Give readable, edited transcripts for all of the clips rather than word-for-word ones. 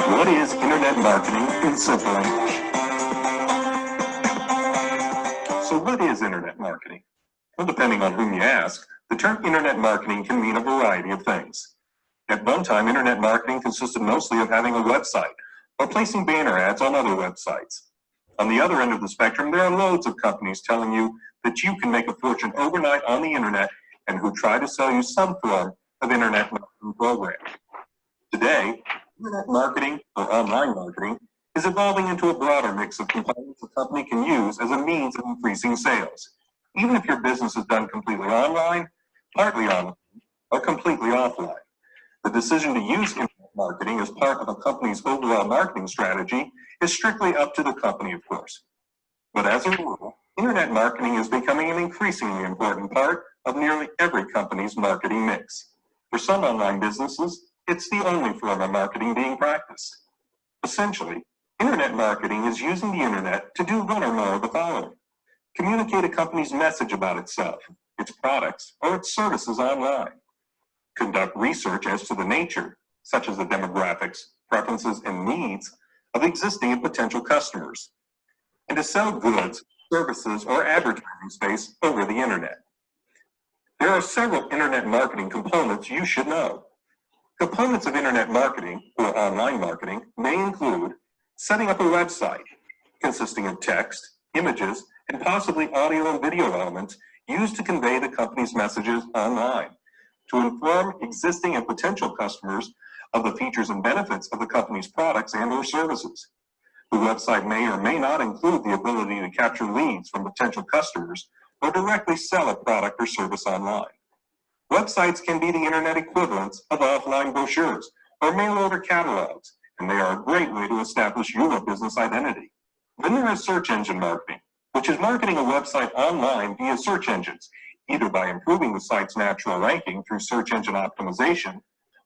What is internet marketing in simple English? So what is internet marketing? Well, depending on whom you ask, the term internet marketing can mean a variety of things. At one time, internet marketing consisted mostly of having a website or placing banner ads on other websites. On the other end of the spectrum, there are loads of companies telling you that you can make a fortune overnight on the internet and who try to sell you some form of internet marketing program. Today, internet marketing or online marketing is evolving into a broader mix of components a company can use as a means of increasing sales, even if your business is done completely online, partly online, or completely offline. The decision to use internet marketing as part of a company's overall marketing strategy is strictly up to the company, of course. But as a rule, internet marketing is becoming an increasingly important part of nearly every company's marketing mix. For some online businesses, it's the only form of marketing being practiced. Essentially, internet marketing is using the internet to do one or more of the following: communicate a company's message about itself, its products, or its services online; conduct research as to the nature, such as the demographics, preferences, and needs of existing and potential customers; and to sell goods, services, or advertising space over the internet. There are several internet marketing components you should know. Components of internet marketing, or online marketing, may include setting up a website consisting of text, images, and possibly audio and video elements used to convey the company's messages online, to inform existing and potential customers of the features and benefits of the company's products and or services. The website may or may not include the ability to capture leads from potential customers or directly sell a product or service online. Websites can be the internet equivalents of offline brochures or mail order catalogs, and they are a great way to establish your business identity. Then there is search engine marketing, which is marketing a website online via search engines, either by improving the site's natural ranking through search engine optimization,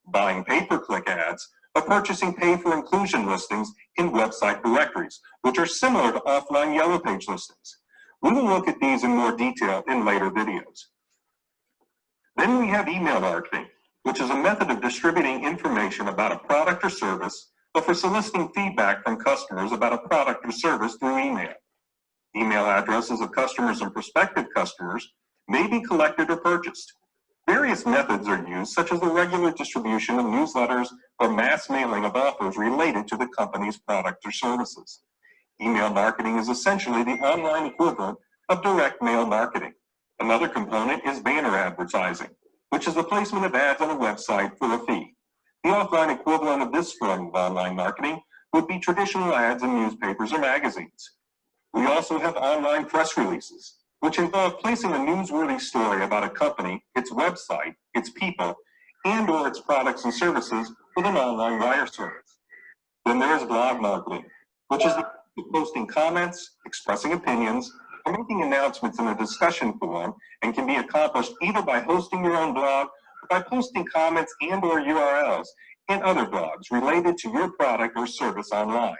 buying pay-per-click ads, or purchasing pay-for-inclusion listings in website directories, which are similar to offline Yellow Page listings. We will look at these in more detail in later videos. Then we have email marketing, which is a method of distributing information about a product or service, or for soliciting feedback from customers about a product or service through email. Email addresses of customers and prospective customers may be collected or purchased. Various methods are used, such as the regular distribution of newsletters or mass mailing of offers related to the company's product or services. Email marketing is essentially the online equivalent of direct mail marketing. Another component is banner advertising, which is the placement of ads on a website for a fee. The offline equivalent of this form of online marketing would be traditional ads in newspapers or magazines. We also have online press releases, which involve placing a newsworthy story about a company, its website, its people, and or its products and services with an online wire service. Then there is blog marketing, which is posting comments, expressing opinions, or making announcements in a discussion forum, and can be accomplished either by hosting your own blog or by posting comments and or URLs in other blogs related to your product or service online.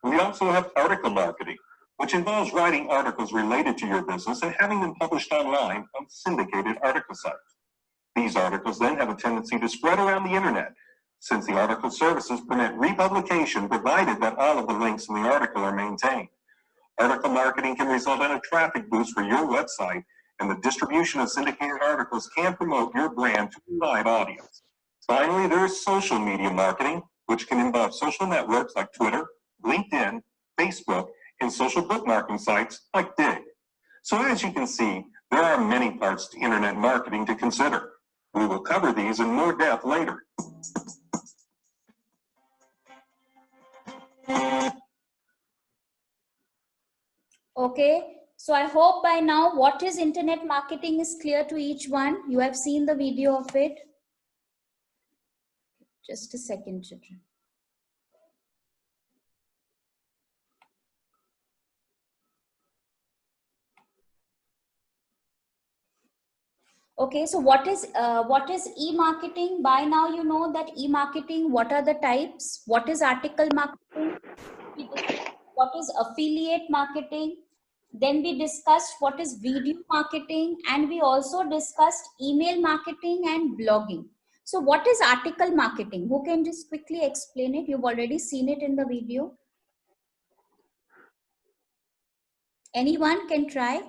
We also have article marketing, which involves writing articles related to your business and having them published online on syndicated article sites. These articles then have a tendency to spread around the internet, since the article services permit republication provided that all of the links in the article are maintained. Article marketing can result in a traffic boost for your website, and the distribution of syndicated articles can promote your brand to a wide audience. Finally, there is social media marketing, which can involve social networks like Twitter, LinkedIn, Facebook, and social bookmarking sites like Dig. So as you can see, there are many parts to internet marketing to consider. We will cover these in more depth later. Okay, so I hope by now what is internet marketing is clear to each one. You have seen the video of it. Just a second, children. Okay, so what is e-marketing? By now you know that e-marketing, what are the types? What is article marketing? What is affiliate marketing? Then we discussed what is video marketing, and we also discussed email marketing and blogging. So what is article marketing? Who can just quickly explain it? You've already seen it in the video. Anyone can try?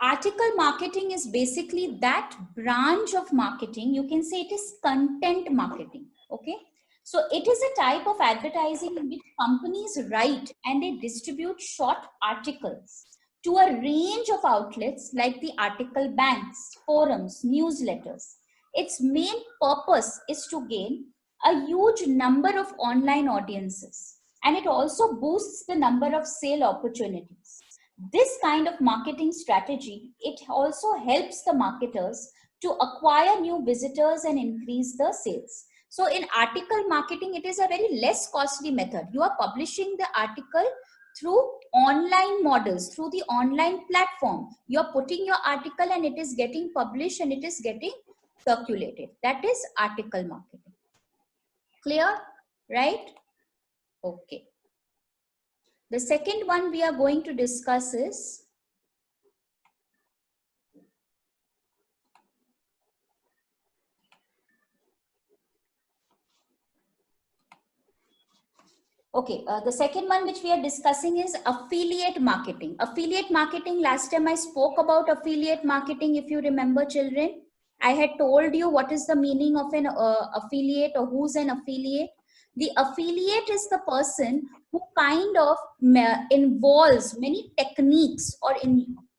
Article marketing is basically that branch of marketing. You can say it is content marketing. Okay. So it is a type of advertising in which companies write and they distribute short articles to a range of outlets like the article banks, forums, newsletters. Its main purpose is to gain a huge number of online audiences, and it also boosts the number of sale opportunities. This kind of marketing strategy, it also helps the marketers to acquire new visitors and increase the sales. So in article marketing, it is a very less costly method. You are publishing the article through online models, through the online platform. You're putting your article and it is getting published and it is getting circulated. That is article marketing. Clear? Right? Okay. The second one we are going to discuss is the second one which we are discussing is affiliate marketing. Affiliate marketing, last time I spoke about affiliate marketing, if you remember, children. I had told you what is the meaning of an affiliate or who's an affiliate. The affiliate is the person who kind of involves many techniques or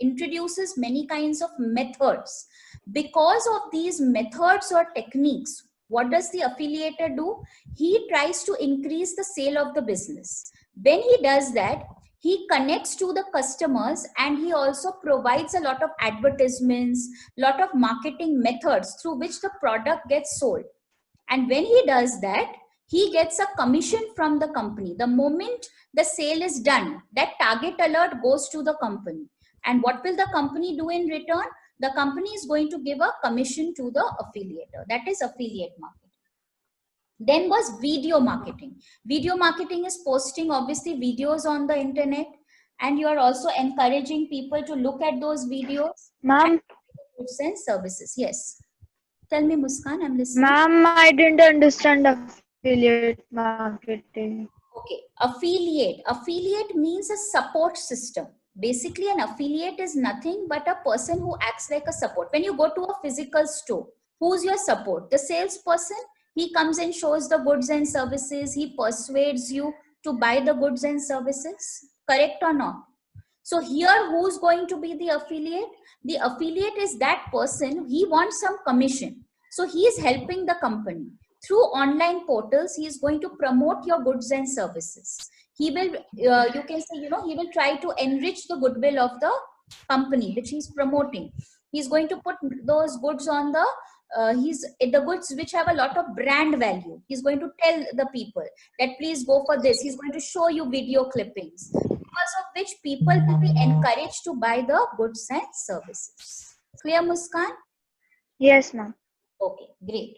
introduces many kinds of methods. Because of these methods or techniques, what does the affiliator do? He tries to increase the sale of the business. When he does that, he connects to the customers and he also provides a lot of advertisements, lot of marketing methods through which the product gets sold. And when he does that, he gets a commission from the company. The moment the sale is done, that target alert goes to the company. And what will the company do in return? The company is going to give a commission to the affiliator. That is affiliate marketing. Then was video marketing. Video marketing is posting obviously videos on the internet, and you are also encouraging people to look at those videos. Ma'am. Goods and services. Yes. Tell me, Muskan, I'm listening. Ma'am, I didn't understand affiliate marketing. Okay, affiliate. Affiliate means a support system. Basically, an affiliate is nothing but a person who acts like a support. When you go to a physical store, who's your support? The salesperson. He comes and shows the goods and services. He persuades you to buy the goods and services. Correct or not? So here, who's going to be the affiliate? The affiliate is that person. He wants some commission. So he is helping the company. Through online portals, he is going to promote your goods and services. He will, you can say, he will try to enrich the goodwill of the company which he's promoting. He's going to put those goods on the the goods which have a lot of brand value. He's going to tell the people that please go for this. He's going to show you video clippings, because of which people will be encouraged to buy the goods and services. Clear, Muskan? Yes, ma'am. Okay, great.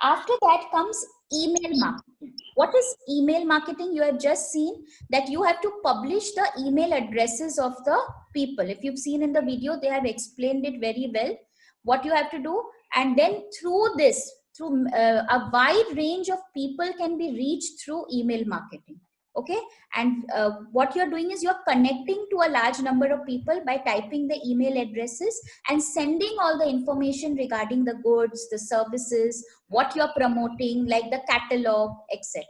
After that comes email marketing. What is email marketing? You have just seen that you have to publish the email addresses of the people. If you've seen in the video, they have explained it very well, what you have to do. And then through this, through a wide range of people can be reached through email marketing. Okay, and what you're doing is you're connecting to a large number of people by typing the email addresses and sending all the information regarding the goods, the services, what you're promoting, like the catalog, etc.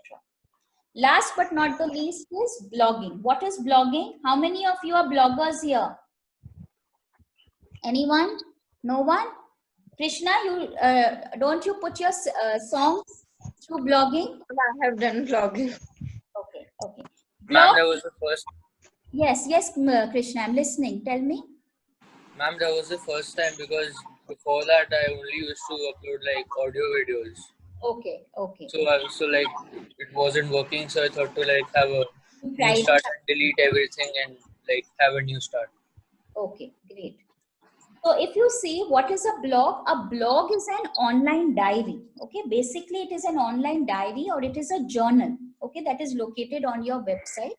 Last but not the least is blogging. What is blogging? How many of you are bloggers here? Anyone? No one? Krishna, you don't you put your songs through blogging? I have done blogging. Okay. Ma'am, that was the first. Yes, Krishna, I'm listening. Tell me. Ma'am, that was the first time, because before that I only used to upload like audio videos. Okay. So like it wasn't working, so I thought to like have a new start and delete everything and like have a new start. Okay, great. So if you see what is a blog is an online diary. Okay, basically it is an online diary or it is a journal. Okay, that is located on your website.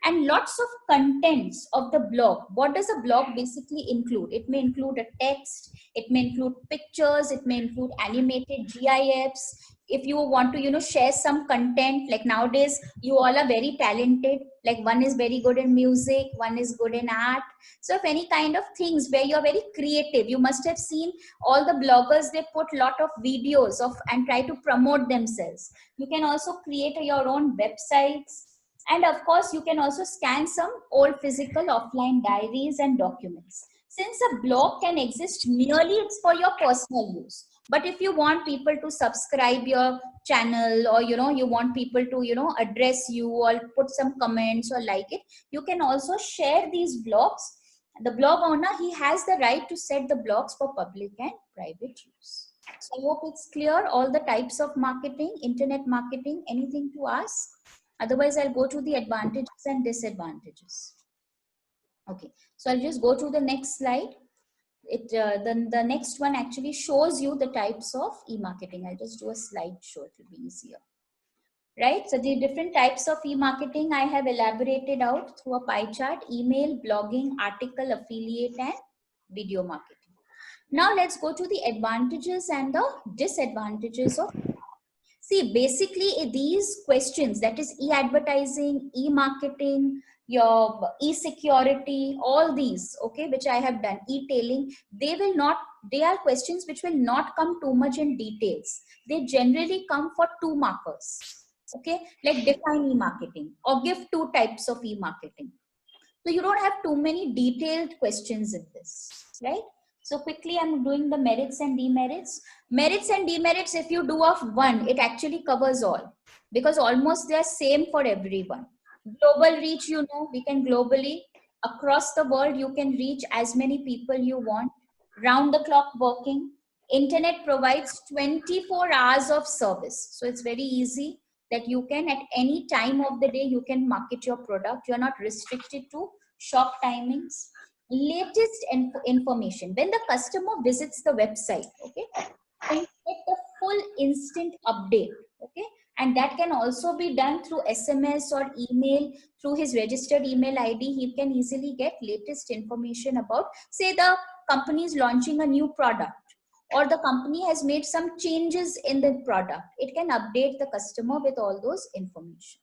and lots of contents of the blog. What does a blog basically include? It may include a text, it may include pictures, it may include animated GIFs. If you want to, share some content, like nowadays, you all are very talented. Like one is very good in music, one is good in art. So if any kind of things where you're very creative, you must have seen all the bloggers, they put lot of videos of and try to promote themselves. You can also create your own websites. And of course, you can also scan some old physical offline diaries and documents. Since a blog can exist merely, it's for your personal use. But if you want people to subscribe your channel, or you want people to address you or put some comments or like it, you can also share these blogs. The blog owner, he has the right to set the blogs for public and private use. So I hope it's clear, all the types of marketing, internet marketing. Anything to ask? Otherwise, I'll go to the advantages and disadvantages. Okay, so I'll just go to the next slide. The next one actually shows you the types of e-marketing. I'll just do a slide show, it will be easier. Right, so the different types of e-marketing I have elaborated out through a pie chart: email, blogging, article, affiliate, and video marketing. Now let's go to the advantages and the disadvantages of. See, basically these questions, that is e-advertising, e-marketing, your e-security, all these, okay, which I have done, e-tailing, they are questions which will not come too much in details. They generally come for 2 markers, okay, like define e-marketing or give 2 types of e-marketing. So you don't have too many detailed questions in this, right? So quickly, I'm doing the merits and demerits. Merits and demerits, if you do of one, it actually covers all, because almost they are same for everyone. Global reach, we can globally, across the world, you can reach as many people you want. Round the clock working. Internet provides 24 hours of service. So it's very easy that you can, at any time of the day, you can market your product. You're not restricted to shop timings. Latest information. When the customer visits the website, okay, you get the full instant update, okay, and that can also be done through SMS or email. Through his registered email ID, he can easily get latest information about, say, the company is launching a new product, or the company has made some changes in the product. It can update the customer with all those information.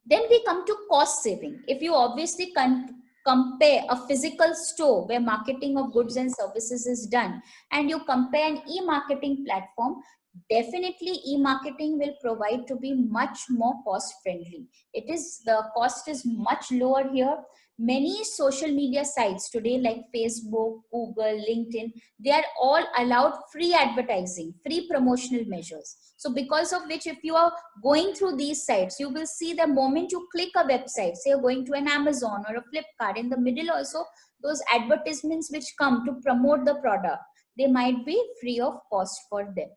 Then we come to cost saving. If you obviously compare a physical store where marketing of goods and services is done, and you compare an e-marketing platform, definitely e-marketing will provide to be much more cost friendly. The cost is much lower here. Many social media sites today, like Facebook, Google, LinkedIn, they are all allowed free advertising, free promotional measures. So because of which, if you are going through these sites, you will see the moment you click a website, say you're going to an Amazon or a Flipkart, in the middle also, those advertisements which come to promote the product, they might be free of cost for them.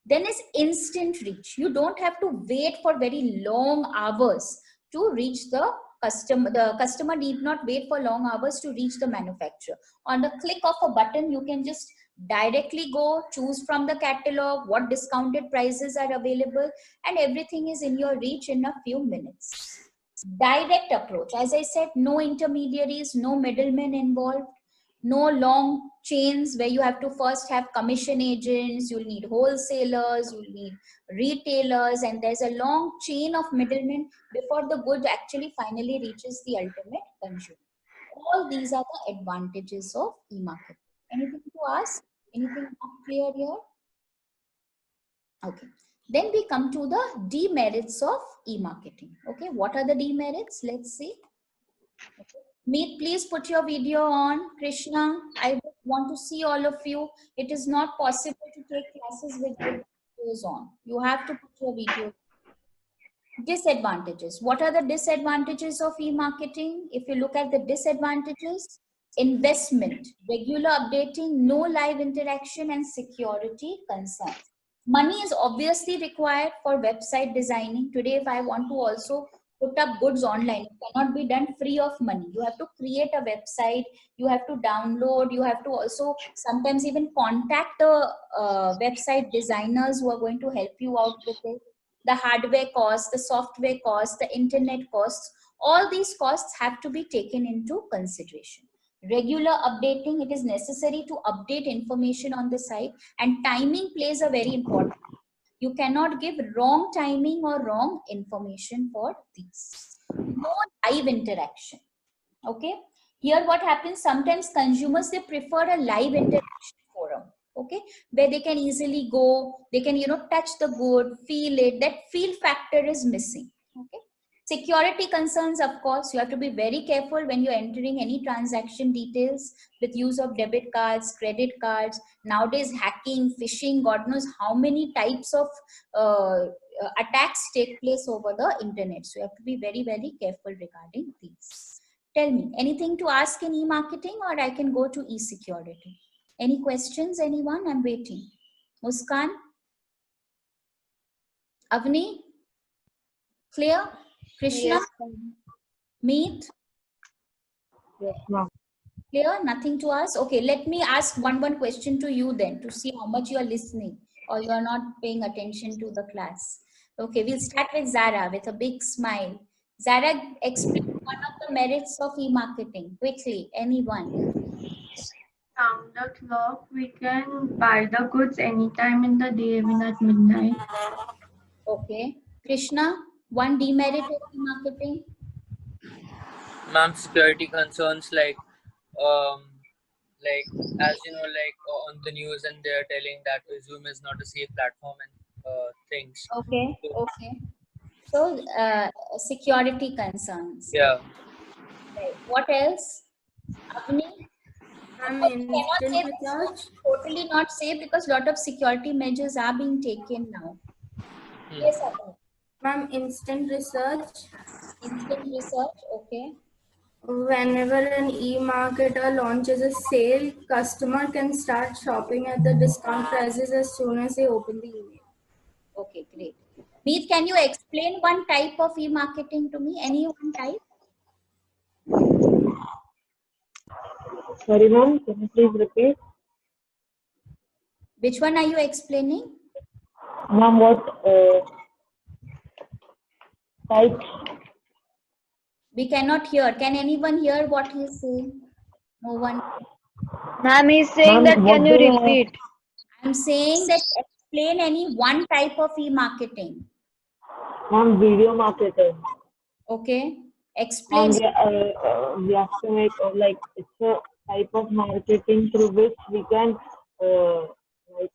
Then is instant reach. You don't have to wait for very long hours to reach the customer. The customer need not wait for long hours to reach the manufacturer. On the click of a button, you can just directly go, choose from the catalog, what discounted prices are available, and everything is in your reach in a few minutes. Direct approach. As I said, no intermediaries, no middlemen involved. No long chains where you have to first have commission agents, you'll need wholesalers, you'll need retailers, and there's a long chain of middlemen before the good actually finally reaches the ultimate consumer. All these are the advantages of e-marketing. Anything to ask? Anything not clear here? Okay. Then we come to the demerits of e-marketing. Okay, what are the demerits? Let's see. Okay. Meet, please put your video on. Krishna, I want to see all of you. It is not possible to take classes with your videos on. You have to put your video. Disadvantages. What are the disadvantages of e-marketing? If you look at the disadvantages, investment, regular updating, no live interaction, and security concerns. Money is obviously required for website designing. Today, if I want to also put up goods online, it cannot be done free of money. You have to create a website, you have to download, you have to also sometimes even contact the website designers who are going to help you out with it. the hardware costs, the software costs, the internet costs, all these costs have to be taken into consideration. Regular updating, it is necessary to update information on the site, and timing plays a very important. You cannot give wrong timing or wrong information for these. No live interaction. Okay. Here what happens, sometimes consumers, they prefer a live interaction forum. Okay, where they can easily go, they can, touch the good, feel it. That feel factor is missing. Okay. Security concerns, of course, you have to be very careful when you're entering any transaction details with use of debit cards, credit cards. Nowadays, hacking, phishing, God knows how many types of attacks take place over the internet. So you have to be very, very careful regarding these. Tell me, anything to ask in e-marketing, or I can go to e-security? Any questions, anyone? I'm waiting. Muskan? Avni? Clear? Krishna? Yes, ma'am. Meet? Yes, ma'am. Clear? Nothing to ask? Okay, let me ask one question to you then, to see how much you are listening or you are not paying attention to the class. Okay, we'll start with Zara with a big smile. Zara, explain one of the merits of e-marketing quickly. Anyone? Round the clock, we can buy the goods anytime in the day, even at midnight. Okay. Krishna, one demerit of e-marketing? Ma'am, security concerns like as you know, on the news, and they're telling that Zoom is not a safe platform and things. Okay, okay. So, security concerns. Yeah. Right. What else? Avni? Of course, you cannot say this is totally not safe because a lot of security measures are being taken now. Yes, Avni. Ma'am, instant research. Instant research, okay. Whenever an e-marketer launches a sale, customer can start shopping at the discount prices as soon as they open the email. Okay, great. Meet, can you explain one type of e-marketing to me? Any one type? Sorry, ma'am. Can you please repeat? Which one are you explaining? Ma'am, what types? We cannot hear. Can anyone hear what he is saying? No one. Ma'am, he's saying Ma'am, that what can you do you have? repeat? I'm saying that explain any one type of e-marketing. Ma'am, video marketing. Okay. And Explain. we have to make it's a type of marketing through which we can like.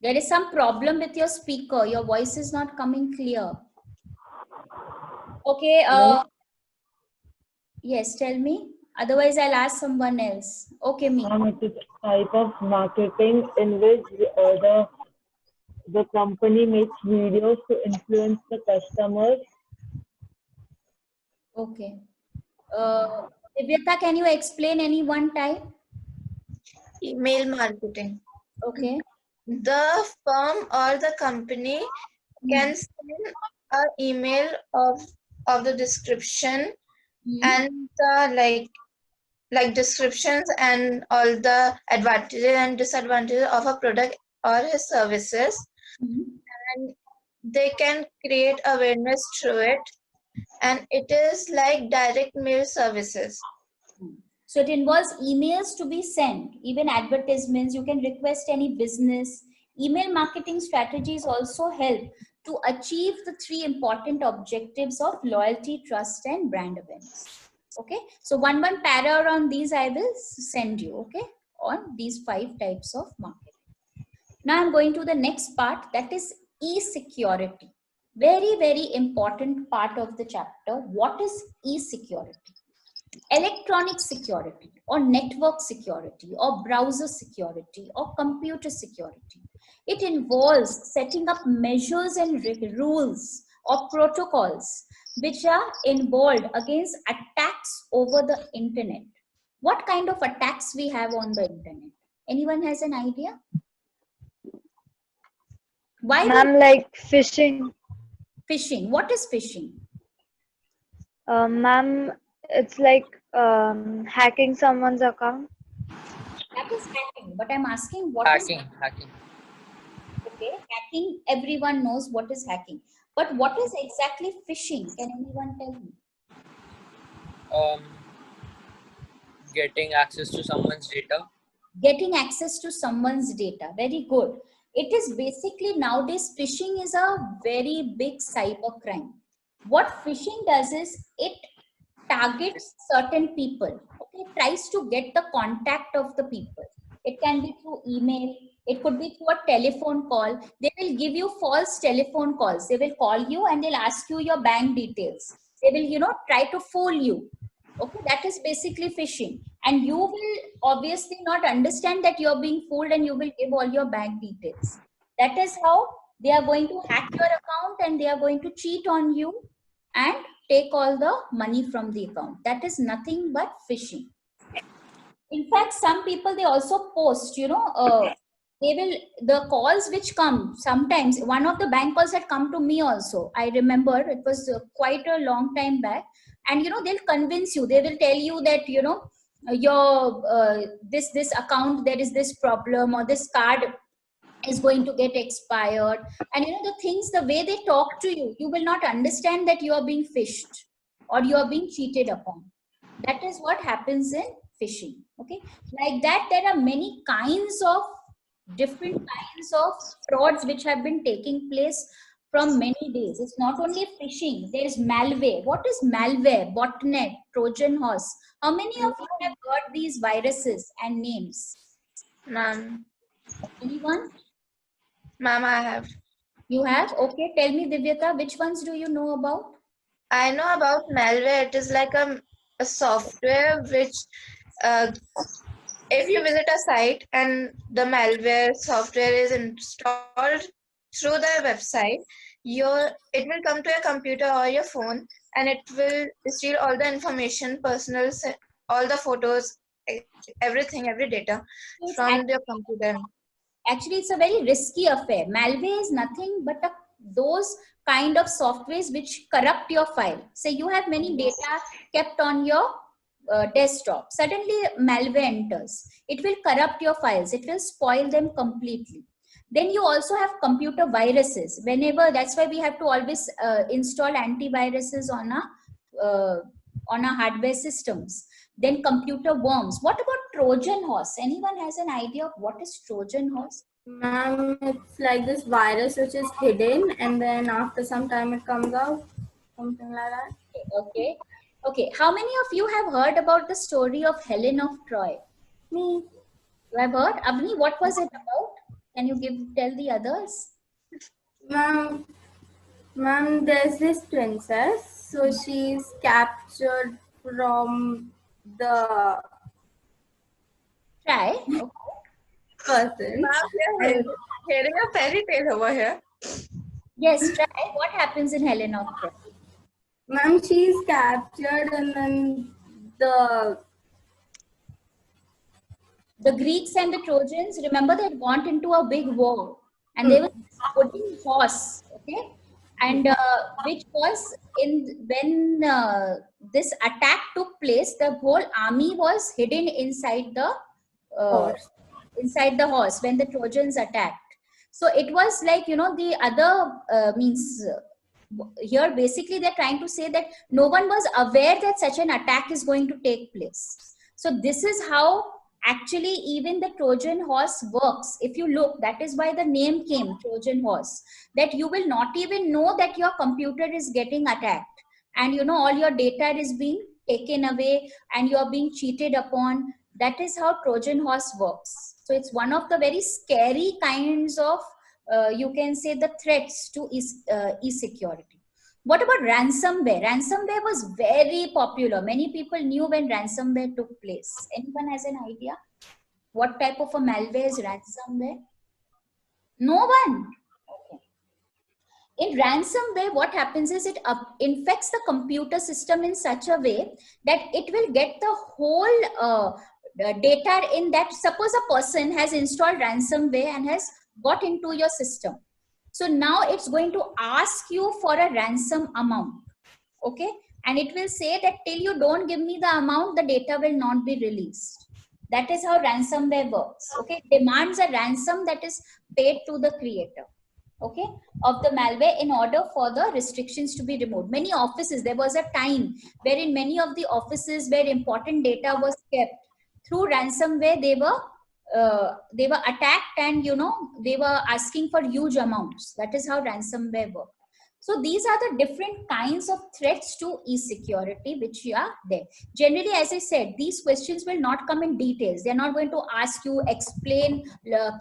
There is some problem with your speaker. Your voice is not coming clear. Okay. Yes, tell me. Otherwise, I'll ask someone else. Okay, me. It is a type of marketing in which the company makes videos to influence the customers. Okay. Divyata, can you explain any one type? Email marketing. Okay. The firm or the company can send an email of the description and the like descriptions and all the advantages and disadvantages of a product or his services, and they can create awareness through it, and it is like direct mail services. So it involves emails to be sent, even advertisements. You can request any business. Email marketing strategies also help to achieve the three important objectives of loyalty, trust, and brand awareness. Okay. So one para on these I will send you. Okay. On these 5 types of marketing. Now I'm going to the next part, that is e-security. Very, very important part of the chapter. What is e-security? Electronic security or network security or browser security or computer security. It involves setting up measures and rules or protocols which are involved against attacks over the internet. What kind of attacks we have on the internet? Anyone has an idea? Why? Ma'am, like phishing. Phishing. What is phishing? Ma'am, it's like hacking someone's account. That is hacking, but I'm asking what is Hacking. Okay, hacking, everyone knows what is hacking. But what is exactly phishing? Can anyone tell me? Getting access to someone's data. Getting access to someone's data. Very good. It is basically nowadays phishing is a very big cyber crime. What phishing does is it targets certain people. Okay, it tries to get the contact of the people. It can be through email. It could be through a telephone call. They will give you false telephone calls. They will call you and they'll ask you your bank details. They will, try to fool you. Okay, that is basically phishing. And you will obviously not understand that you're being fooled and you will give all your bank details. That is how they are going to hack your account and they are going to cheat on you and take all the money from the account. That is nothing but phishing. In fact, some people, they also post, the calls which come, sometimes one of the bank calls had come to me also. I remember it was quite a long time back. And, they'll convince you, they will tell you that, your this account, there is this problem, or this card is going to get expired. And the things, the way they talk to you, you will not understand that you are being fished or you are being cheated upon. That is what happens in phishing. Okay, like that there are many kinds of different kinds of frauds which have been taking place from many days. It's not only phishing, there is malware. What is malware? Botnet, Trojan horse. How many of you have heard these viruses and names? Ma'am. Anyone? Ma'am, I have. You have? Okay, tell me, Divyata, which ones do you know about? I know about malware. It is like a software which, if you visit a site and the malware software is installed through the website, it will come to your computer or your phone, and it will steal all the information, personal, all the photos, everything, every data from your computer. Actually, it's a very risky affair. Malware is nothing but those kind of softwares which corrupt your file. Say you have many data kept on your desktop. Suddenly malware enters. It will corrupt your files. It will spoil them completely. Then you also have computer viruses. That's why we have to always install antiviruses on our hardware systems. Then computer worms. What about Trojan horse? Anyone has an idea of what is Trojan horse? Ma'am, it's like this virus which is hidden and then after some time it comes out, something like that. Okay. How many of you have heard about the story of Helen of Troy? Me. You have heard? Avni, what was it about? Can you tell the others? Ma'am, there's this princess. So she's captured from the Try. person. Ma'am, we are hearing a fairy tale over here. Yes, try. What happens in Helen of Troy? Ma'am, she's captured and then the Greeks and the Trojans, remember, they had gone into a big war and they were putting horse, okay? And which was when this attack took place, the whole army was hidden inside the horse when the Trojans attacked. So it was like, the other here basically they're trying to say that no one was aware that such an attack is going to take place. So this is how actually even the Trojan horse works. If you look, that is why the name came, Trojan horse, that you will not even know that your computer is getting attacked and all your data is being taken away and you are being cheated upon. That is how Trojan horse works. So it's one of the very scary kinds of you can say the threats to e-security. What about ransomware? Ransomware was very popular. Many people knew when ransomware took place. Anyone has an idea? What type of a malware is ransomware? No one. Okay. In ransomware, what happens is it infects the computer system in such a way that it will get the whole data in that. Suppose a person has installed ransomware and has got into your system. So now it's going to ask you for a ransom amount. Okay. And it will say that till you don't give me the amount, the data will not be released. That is how ransomware works. Okay, demands a ransom that is paid to the creator, okay, of the malware in order for the restrictions to be removed. Many offices, there was a time where in many of the offices where important data was kept, through ransomware they were attacked, and they were asking for huge amounts. That is how ransomware works. So these are the different kinds of threats to e-security which are there. Generally, as I said, these questions will not come in details. They're not going to ask you explain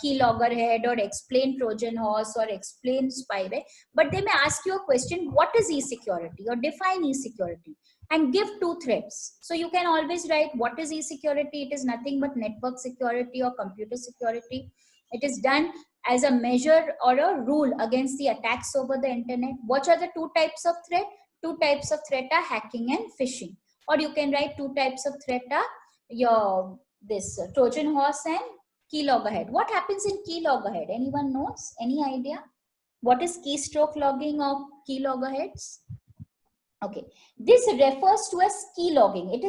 keyloggerhead or explain Trojan horse or explain spyware, but they may ask you a question, what is e-security, or define e-security and give two threats. So you can always write what is e-security. It is nothing but network security or computer security. It is done as a measure or a rule against the attacks over the internet. What are the two types of threat? Two types of threat are hacking and phishing. Or you can write two types of threat are your Trojan horse and keyloggerhead. What happens in keyloggerhead? Anyone knows? Any idea? What is keystroke logging of keyloggerheads? Okay, this refers to as key logging. It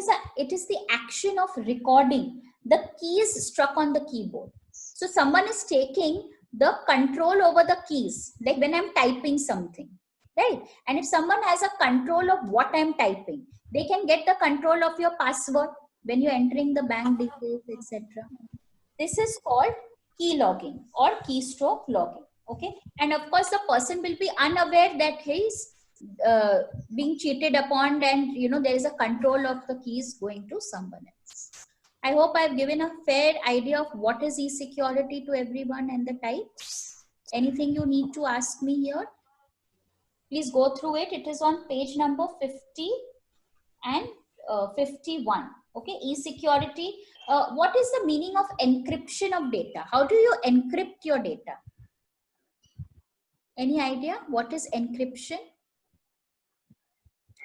is the action of recording the keys struck on the keyboard. So someone is taking the control over the keys, like when I'm typing something, right? And if someone has a control of what I'm typing, they can get the control of your password when you're entering the bank details, etc. This is called key logging or keystroke logging. Okay, and of course the person will be unaware that he's being cheated upon, and there is a control of the keys going to someone else. I hope I've given a fair idea of what is e-security to everyone and the types. Anything you need to ask me here? Please go through it. It is on page number 50 and 51. Okay, e-security. What is the meaning of encryption of data? How do you encrypt your data? Any idea what is encryption?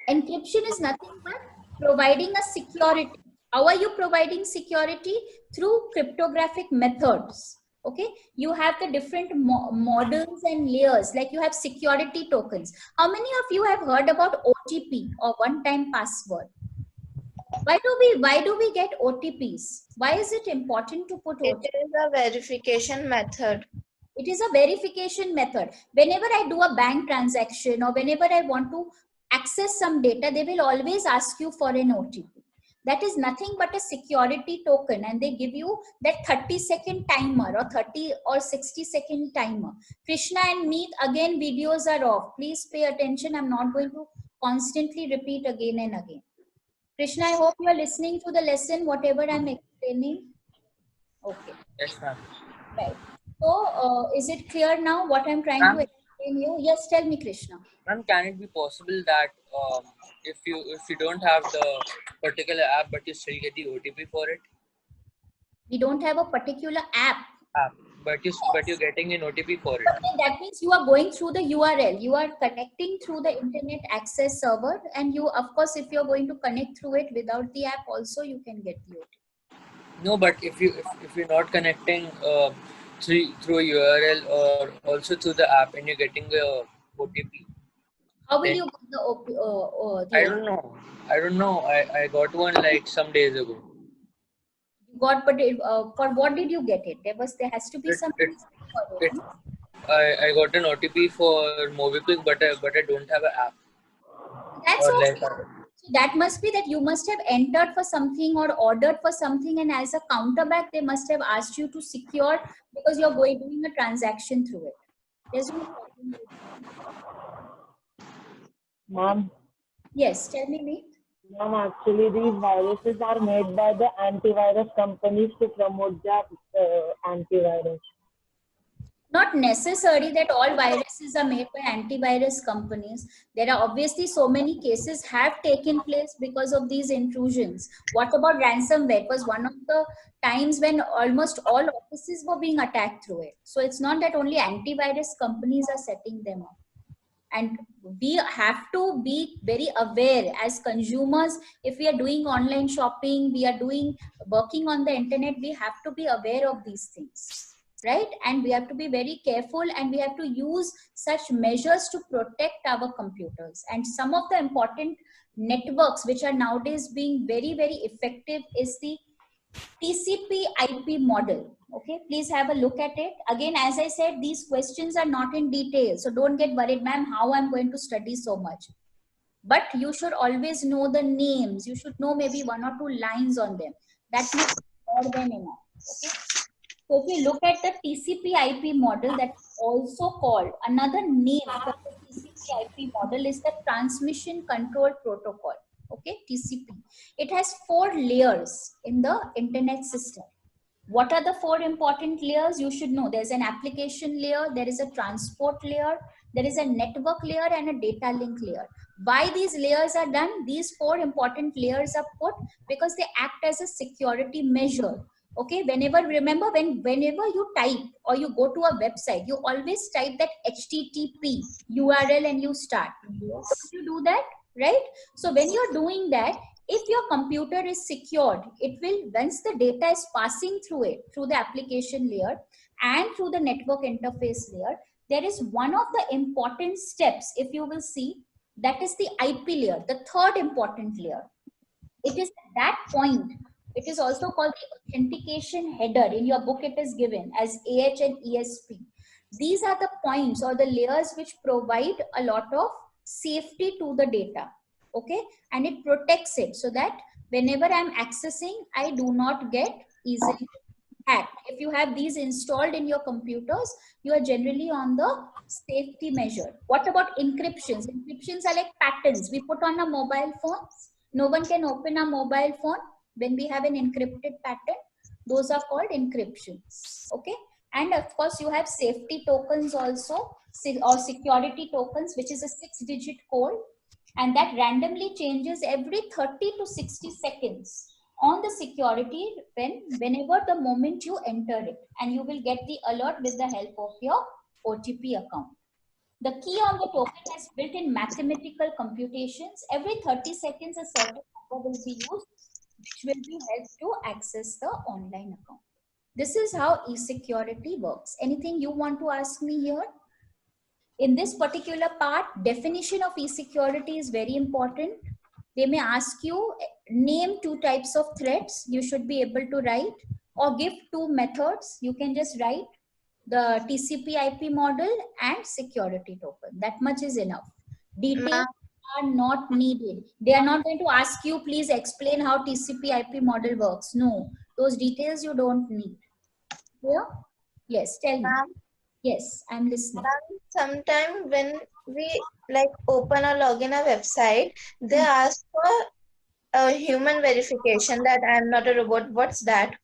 Encryption is nothing but providing a security. How are you providing security? Through cryptographic methods. Okay, you have the different models and layers, like you have security tokens. How many of you have heard about OTP or one-time password? Why do we get OTPs? Why is it important to put OTP? It is a verification method. It is a verification method. Whenever I do a bank transaction or whenever I want to access some data, they will always ask you for an OTP. That is nothing but a security token, and they give you that 30-second timer or 30 or 60-second timer. Krishna and Meet, again videos are off. Please pay attention. I'm not going to constantly repeat again and again. Krishna, I hope you are listening to the lesson, whatever I'm explaining. Okay. Yes, ma'am. Right. So, is it clear now what I'm trying to explain you? Yes, tell me, Krishna. Ma'am, can it be possible that if you don't have the particular app but you still get the OTP for it? We don't have a particular app. But you're getting an OTP for it. Okay, that means you are going through the URL. You are connecting through the internet access server, and you, of course, if you're going to connect through it without the app, also you can get the OTP. No, but if you're not connecting through a URL or also through the app, and you're getting the OTP. How will you get the OTP? I don't know. I got one like some days ago. You got, but for what did you get it? There has to be some. I got an OTP for MobiKwik, but I don't have an app. That's okay. So that must be that you must have entered for something or ordered for something, and as a counterback, they must have asked you to secure because you're doing a transaction through it. There's no problem. Ma'am. Yes, tell me. Ma'am, actually these viruses are made by the antivirus companies to promote their antivirus. Not necessary that all viruses are made by antivirus companies. There are obviously so many cases have taken place because of these intrusions. What about ransomware? It was one of the times when almost all offices were being attacked through it. So it's not that only antivirus companies are setting them up. And we have to be very aware as consumers. If we are doing online shopping, we are working on the internet, we have to be aware of these things. Right? And we have to be very careful, and we have to use such measures to protect our computers. And some of the important networks which are nowadays being very, very effective is the TCP IP model. Okay, please have a look at it. Again, as I said, these questions are not in detail. So don't get worried, ma'am, how I'm going to study so much. But you should always know the names. You should know maybe 1 or 2 lines on them. That much more than enough. Okay. So if you look at the TCP IP model, that's also called, another name for the TCP IP model is the Transmission Control Protocol. Okay, TCP. It has 4 layers in the internet system. What are the 4 important layers? You should know. There's an application layer, there is a transport layer, there is a network layer, and a data link layer. Why these layers are done? These 4 important layers are put because they act as a security measure. Okay, remember whenever you type or you go to a website, you always type that HTTP URL and you start. You do that, right? So when you're doing that, if your computer is secured, it will, once the data is passing through it, through the application layer and through the network interface layer, there is one of the important steps, if you will see, that is the IP layer, the 3rd important layer. It is at that point, it is also called the authentication header. In your book, it is given as AH and ESP. These are the points or the layers which provide a lot of safety to the data. Okay, and it protects it so that whenever I'm accessing, I do not get easily hacked. If you have these installed in your computers, you are generally on the safety measure. What about encryptions? Encryptions are like patterns we put on a mobile phone. No one can open a mobile phone when we have an encrypted pattern. Those are called encryptions. Okay, and of course you have safety tokens also, or security tokens, which is a 6-digit code, and that randomly changes every 30 to 60 seconds on the security whenever the moment you enter it, and you will get the alert with the help of your OTP account. The key on the token is built in mathematical computations. Every 30 seconds a certain number will be used, which will be helped to access the online account. This is how e-security works. Anything you want to ask me here? In this particular part, definition of e-security is very important. They may ask you, name 2 types of threats. You should be able to write, or give 2 methods. You can just write the TCP IP model and security token. That much is enough. Details are not needed. They are not going to ask you, please explain how TCP IP model works. No, those details you don't need. Yeah? Yes, tell me. Yes, I'm listening. Sometimes when we like open or log in a website, they ask for a human verification that I'm not a robot. What's that?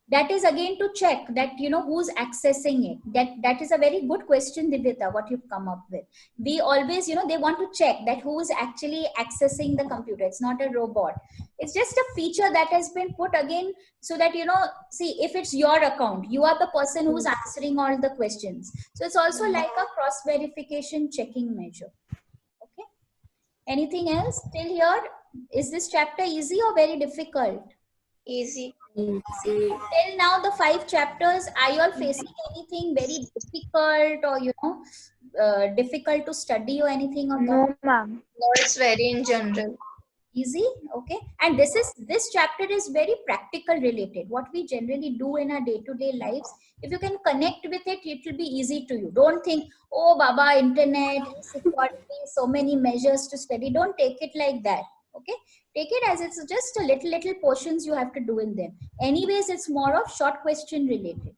That is again to check that, you know, who's accessing it. That is a very good question, Divita, what you've come up with. We always, you know, they want to check that who is actually accessing the computer. It's not a robot. It's just a feature that has been put again so that, you know, see, if it's your account, you are the person who's answering all the questions. So it's also like a cross verification checking measure. Okay. Anything else till here? Is this chapter easy or very difficult? Easy. Till now, the 5 chapters, are you all facing anything very difficult, or, you know, difficult to study or anything of that? No, ma'am. No, it's very in general. Easy. Okay. And this chapter is very practical related. What we generally do in our day-to-day lives, if you can connect with it, it will be easy to you. Don't think, oh, Baba, internet, security, so many measures to study. Don't take it like that. Okay. Take it as it's just a little portions you have to do in them. Anyways, it's more of short question related.